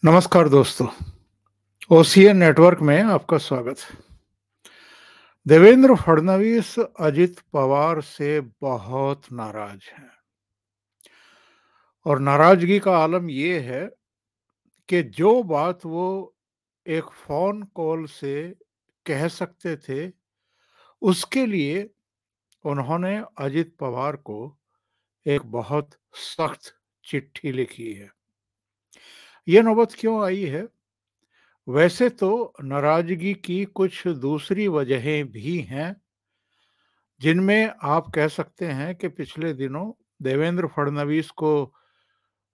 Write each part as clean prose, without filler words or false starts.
नमस्कार दोस्तों, OCN network में आपका स्वागत है। देवेंद्र फडणवीस अजित पवार से बहुत नाराज हैं और नाराजगी का आलम ये है कि जो बात वो एक फोन कॉल से कह सकते थे, उसके लिए उन्होंने अजित पवार को एक बहुत सख्त चिट्ठी लिखी है। ये नौबत क्यों आई है? वैसे तो नाराजगी की कुछ दूसरी वजहें भी हैं, जिनमें आप कह सकते हैं कि पिछले दिनों देवेंद्र फडणवीस को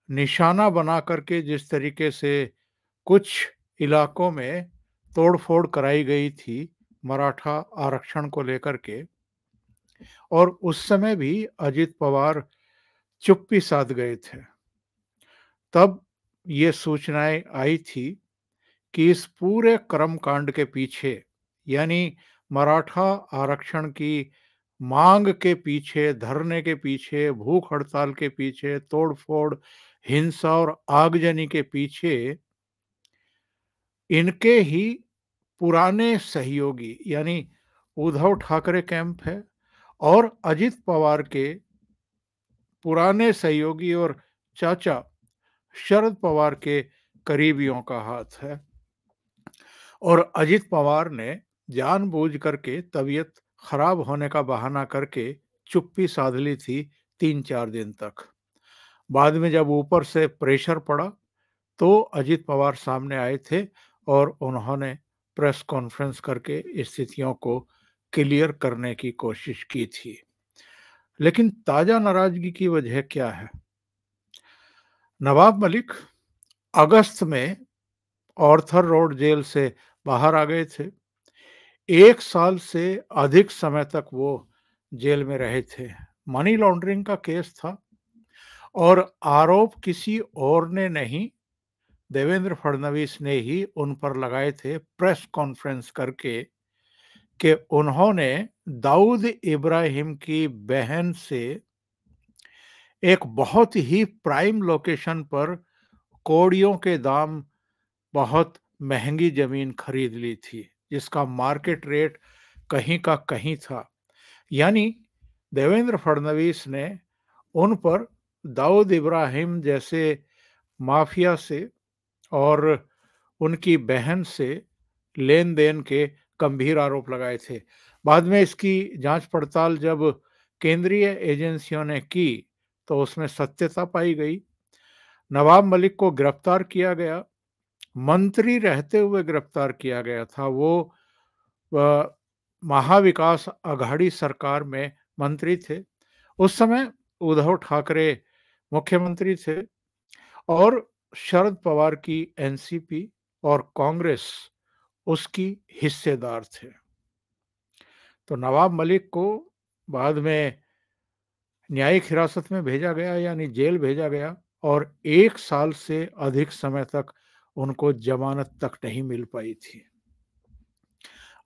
निशाना बना करके जिस तरीके से कुछ इलाकों में तोड़फोड़ कराई गई थी मराठा आरक्षण को लेकर के, और उस समय भी अजित पवार चुप्पी साध गए थे। तब ये सूचनाएं आई थी कि इस पूरे कर्मकांड के पीछे, यानी मराठा आरक्षण की मांग के पीछे, धरने के पीछे, भूख हड़ताल के पीछे, तोड़फोड़, हिंसा और आगजनी के पीछे इनके ही पुराने सहयोगी यानी उद्धव ठाकरे कैंप है और अजित पवार के पुराने सहयोगी और चाचा शरद पवार के करीबियों का हाथ है। और अजित पवार ने जानबूझ करके तबीयत खराब होने का बहाना करके चुप्पी साध ली थी 3-4 दिन तक। बाद में जब ऊपर से प्रेशर पड़ा तो अजित पवार सामने आए थे और उन्होंने प्रेस कॉन्फ्रेंस करके स्थितियों को क्लियर करने की कोशिश की थी। लेकिन ताजा नाराजगी की वजह क्या है? नवाब मलिक अगस्त में ऑर्थर रोड जेल से बाहर आ गए थे। 1 साल से अधिक समय तक वो जेल में रहे थे। मनी लॉन्ड्रिंग का केस था और आरोप किसी और ने नहीं, देवेंद्र फडणवीस ने ही उन पर लगाए थे प्रेस कॉन्फ्रेंस करके कि उन्होंने दाऊद इब्राहिम की बहन से एक बहुत ही प्राइम लोकेशन पर कौड़ियों के दाम बहुत महंगी जमीन खरीद ली थी, जिसका मार्केट रेट कहीं का कहीं था। यानी देवेंद्र फडणवीस ने उन पर दाऊद इब्राहिम जैसे माफिया से और उनकी बहन से लेन देन के गंभीर आरोप लगाए थे। बाद में इसकी जांच पड़ताल जब केंद्रीय एजेंसियों ने की तो उसमें सत्यता पाई गई। नवाब मलिक को गिरफ्तार किया गया, मंत्री रहते हुए गिरफ्तार किया गया था। वो महाविकास अघाड़ी सरकार में मंत्री थे। उस समय उद्धव ठाकरे मुख्यमंत्री थे और शरद पवार की एनसीपी और कांग्रेस उसकी हिस्सेदार थे। तो नवाब मलिक को बाद में न्यायिक हिरासत में भेजा गया, यानी जेल भेजा गया, और 1 साल से अधिक समय तक उनको जमानत तक नहीं मिल पाई थी।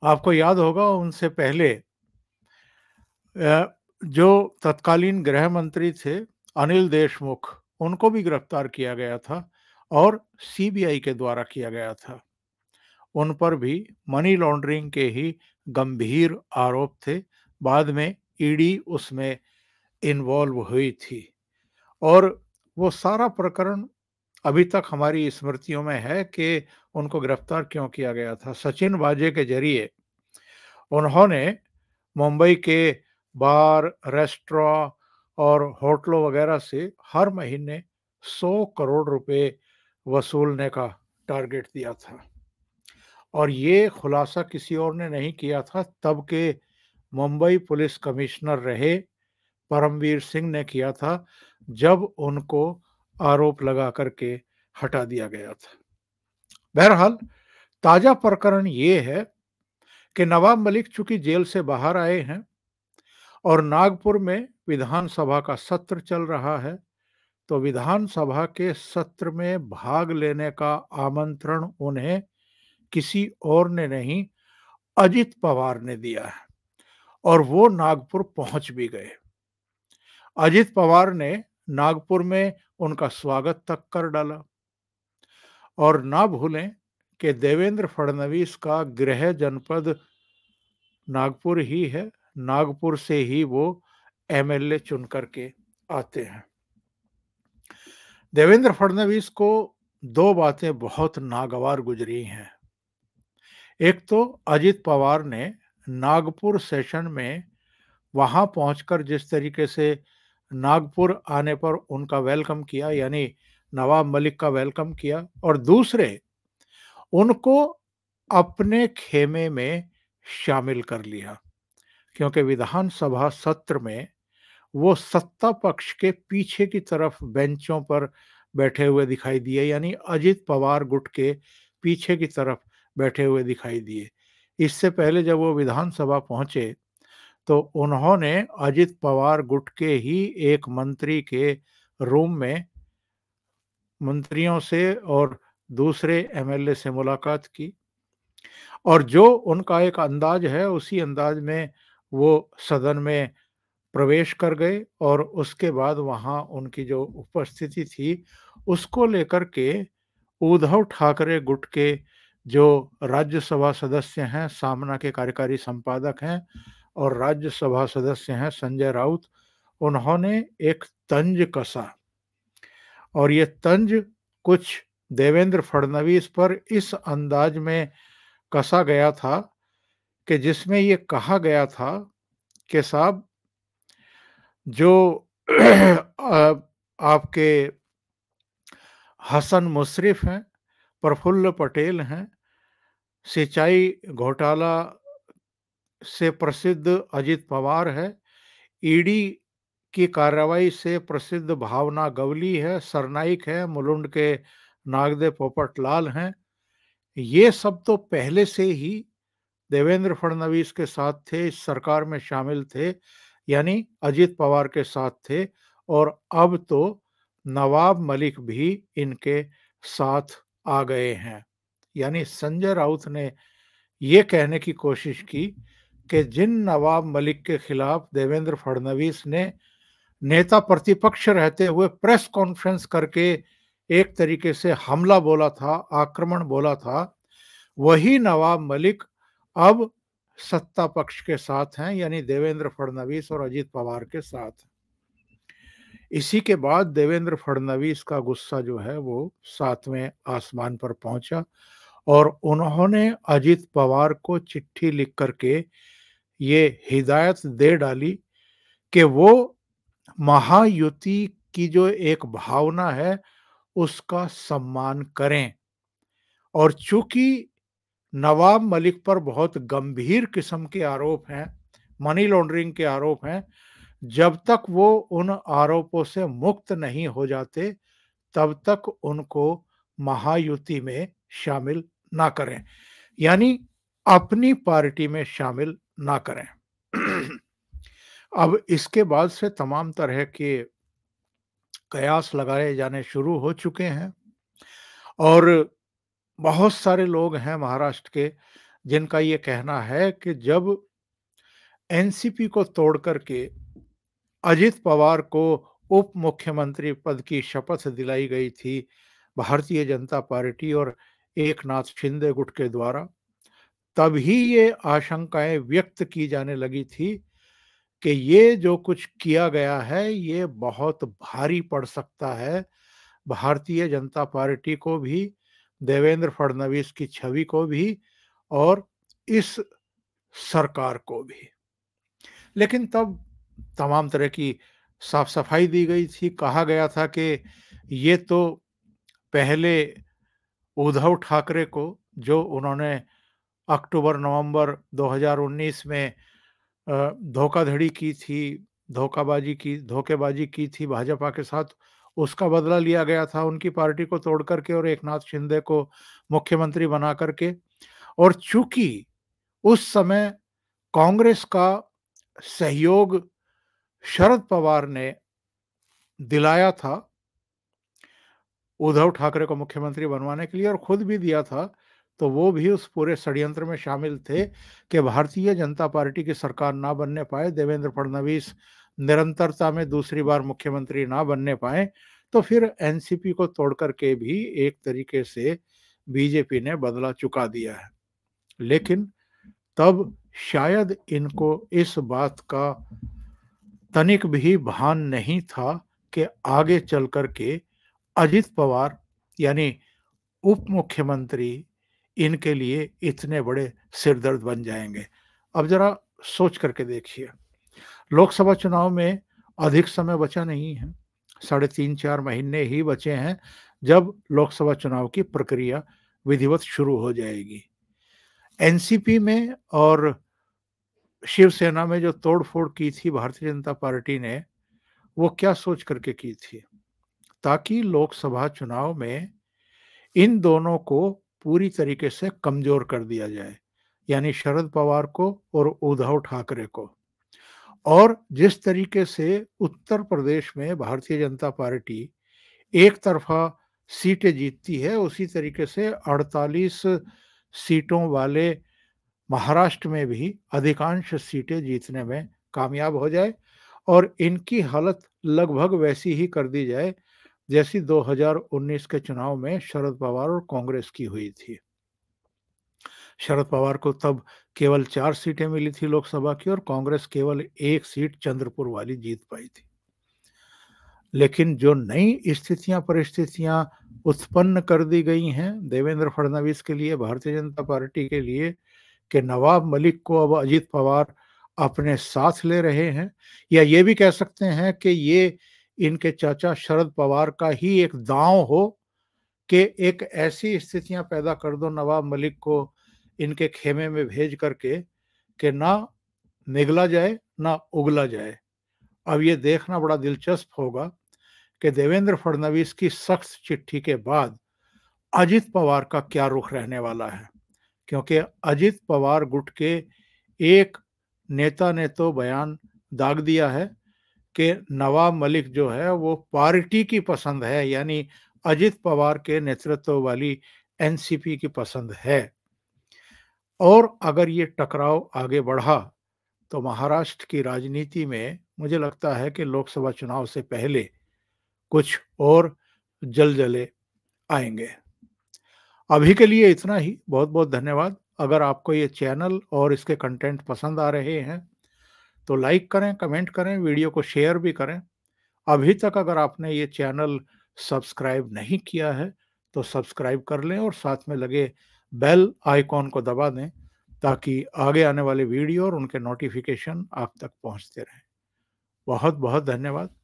आपको याद होगा उनसे पहले जो तत्कालीन गृह मंत्री थे अनिल देशमुख, उनको भी गिरफ्तार किया गया था और सीबीआई के द्वारा किया गया था। उन पर भी मनी लॉन्ड्रिंग के ही गंभीर आरोप थे। बाद में ईडी उसमें इन्वॉल्व हुई थी और वो सारा प्रकरण अभी तक हमारी स्मृतियों में है कि उनको गिरफ्तार क्यों किया गया था। सचिन वाजे के जरिए उन्होंने मुंबई के बार, रेस्टोरेंट और होटलों वगैरह से हर महीने 100 करोड़ रुपए वसूलने का टारगेट दिया था। और ये खुलासा किसी और ने नहीं किया था, तब के मुंबई पुलिस कमिश्नर रहे परमवीर सिंह ने किया था, जब उनको आरोप लगा करके हटा दिया गया था। बहरहाल ताजा प्रकरण ये है कि नवाब मलिक चूंकि जेल से बाहर आए हैं और नागपुर में विधानसभा का सत्र चल रहा है, तो विधानसभा के सत्र में भाग लेने का आमंत्रण उन्हें किसी और ने नहीं, अजित पवार ने दिया है और वो नागपुर पहुंच भी गए। अजित पवार ने नागपुर में उनका स्वागत तक कर डाला और ना भूलें कि देवेंद्र फडणवीस का गृह जनपद नागपुर ही है, नागपुर से ही वो एमएलए चुन करके आते हैं। देवेंद्र फडणवीस को दो बातें बहुत नागवार गुजरी हैं। एक तो अजित पवार ने नागपुर सेशन में वहां पहुंचकर जिस तरीके से नागपुर आने पर उनका वेलकम किया, यानी नवाब मलिक का वेलकम किया, और दूसरे उनको अपने खेमे में शामिल कर लिया, क्योंकि विधानसभा सत्र में वो सत्ता पक्ष के पीछे की तरफ बेंचों पर बैठे हुए दिखाई दिए, यानी अजित पवार गुट के पीछे की तरफ बैठे हुए दिखाई दिए। इससे पहले जब वो विधानसभा पहुंचे तो उन्होंने अजित पवार गुट के ही एक मंत्री के रूम में मंत्रियों से और दूसरे एमएलए से मुलाकात की, और जो उनका एक अंदाज है उसी अंदाज में वो सदन में प्रवेश कर गए, और उसके बाद वहां उनकी जो उपस्थिति थी उसको लेकर के उद्धव ठाकरे गुट के जो राज्यसभा सदस्य हैं, सामना के कार्यकारी संपादक हैं और राज्यसभा सदस्य हैं संजय राउत, उन्होंने एक तंज कसा, और ये तंज कुछ देवेंद्र फडणवीस पर इस अंदाज में कसा गया था कि जिसमें ये कहा गया था कि साहब, जो आपके हसन मुशर्रफ हैं, प्रफुल्ल पटेल हैं, सिंचाई घोटाला से प्रसिद्ध अजित पवार है, ईडी की कार्रवाई से प्रसिद्ध भावना गवली है, सरनाइक है, मुलुंड के नागदे पोपटलाल हैं, ये सब तो पहले से ही देवेंद्र फडणवीस के साथ थे, इस सरकार में शामिल थे, यानी अजित पवार के साथ थे, और अब तो नवाब मलिक भी इनके साथ आ गए हैं। यानी संजय राउत ने ये कहने की कोशिश की कि जिन नवाब मलिक के खिलाफ देवेंद्र फडणवीस ने नेता प्रतिपक्ष रहते हुए प्रेस कॉन्फ्रेंस करके एक तरीके से हमला बोला था, आक्रमण बोला था, वही नवाब मलिक अब सत्ता पक्ष के साथ हैं, यानी देवेंद्र फडणवीस और अजित पवार के साथ। इसी के बाद देवेंद्र फडणवीस का गुस्सा जो है वो 7वें आसमान पर पहुंचा, और उन्होंने अजित पवार को चिट्ठी लिख करके ये हिदायत दे डाली कि वो महायुति की जो एक भावना है उसका सम्मान करें, और चूंकि नवाब मलिक पर बहुत गंभीर किस्म के आरोप हैं, मनी लॉन्ड्रिंग के आरोप हैं, जब तक वो उन आरोपों से मुक्त नहीं हो जाते तब तक उनको महायुति में शामिल ना करें, यानी अपनी पार्टी में शामिल ना करें। अब इसके बाद से तमाम तरह के कयास लगाए जाने शुरू हो चुके हैं, और बहुत सारे लोग हैं महाराष्ट्र के जिनका ये कहना है कि जब एनसीपी को तोड़ करके अजित पवार को उप मुख्यमंत्री पद की शपथ दिलाई गई थी भारतीय जनता पार्टी और एकनाथ शिंदे गुट के द्वारा, तभी ये आशंकाएं व्यक्त की जाने लगी थी कि ये जो कुछ किया गया है ये बहुत भारी पड़ सकता है भारतीय जनता पार्टी को भी, देवेंद्र फडणवीस की छवि को भी, और इस सरकार को भी। लेकिन तब तमाम तरह की साफ सफाई दी गई थी, कहा गया था कि ये तो पहले उद्धव ठाकरे को, जो उन्होंने अक्टूबर-नवंबर 2019 में धोखाधड़ी की थी, धोखेबाजी की थी भाजपा के साथ, उसका बदला लिया गया था उनकी पार्टी को तोड़ करके और एकनाथ शिंदे को मुख्यमंत्री बना करके। और चूंकि उस समय कांग्रेस का सहयोग शरद पवार ने दिलाया था उद्धव ठाकरे को मुख्यमंत्री बनवाने के लिए, और खुद भी दिया था, तो वो भी उस पूरे षड्यंत्र में शामिल थे कि भारतीय जनता पार्टी की सरकार ना बनने पाए, देवेंद्र फडणवीस निरंतरता में दूसरी बार मुख्यमंत्री ना बनने पाए, तो फिर एनसीपी को तोड़ करके भी एक तरीके से बीजेपी ने बदला चुका दिया है। लेकिन तब शायद इनको इस बात का तनिक भी भान नहीं था कि आगे चल कर के अजित पवार यानी उप मुख्यमंत्री इनके लिए इतने बड़े सिरदर्द बन जाएंगे। अब जरा सोच करके देखिए, लोकसभा चुनाव में अधिक समय बचा नहीं है, 3.5-4 महीने ही बचे हैं जब लोकसभा चुनाव की प्रक्रिया विधिवत शुरू हो जाएगी। एनसीपी में और शिवसेना में जो तोड़-फोड़ की थी भारतीय जनता पार्टी ने, वो क्या सोच करके की थी? ताकि लोकसभा चुनाव में इन दोनों को पूरी तरीके से कमज़ोर कर दिया जाए, यानी शरद पवार को और उद्धव ठाकरे को। और जिस तरीके से उत्तर प्रदेश में भारतीय जनता पार्टी एक तरफ़ा सीटें जीतती है, उसी तरीके से 48 सीटों वाले महाराष्ट्र में भी अधिकांश सीटें जीतने में कामयाब हो जाए और इनकी हालत लगभग वैसी ही कर दी जाए जैसी 2019 के चुनाव में शरद पवार और कांग्रेस की हुई थी। शरद पवार को तब केवल 4 सीटें मिली थी लोकसभा की और कांग्रेस केवल 1 सीट चंद्रपुर वाली जीत पाई थी। लेकिन जो नई स्थितियां परिस्थितियां उत्पन्न कर दी गई हैं देवेंद्र फडणवीस के लिए, भारतीय जनता पार्टी के लिए, कि नवाब मलिक को अब अजित पवार अपने साथ ले रहे हैं, या ये भी कह सकते हैं कि ये इनके चाचा शरद पवार का ही एक दांव हो कि एक ऐसी स्थितियां पैदा कर दो नवाब मलिक को इनके खेमे में भेज करके कि ना निगला जाए ना उगला जाए। अब ये देखना बड़ा दिलचस्प होगा कि देवेंद्र फडणवीस की सख्त चिट्ठी के बाद अजित पवार का क्या रुख रहने वाला है, क्योंकि अजित पवार गुट के एक नेता ने तो बयान दाग दिया है कि नवाब मलिक जो है वो पार्टी की पसंद है, यानी अजित पवार के नेतृत्व वाली एनसीपी की पसंद है। और अगर ये टकराव आगे बढ़ा तो महाराष्ट्र की राजनीति में मुझे लगता है कि लोकसभा चुनाव से पहले कुछ और जलजले आएंगे। अभी के लिए इतना ही। बहुत बहुत धन्यवाद। अगर आपको ये चैनल और इसके कंटेंट पसंद आ रहे हैं तो लाइक करें, कमेंट करें, वीडियो को शेयर भी करें। अभी तक अगर आपने ये चैनल सब्सक्राइब नहीं किया है तो सब्सक्राइब कर लें और साथ में लगे बेल आइकॉन को दबा दें ताकि आगे आने वाले वीडियो और उनके नोटिफिकेशन आप तक पहुंचते रहें। बहुत बहुत धन्यवाद।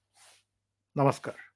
नमस्कार।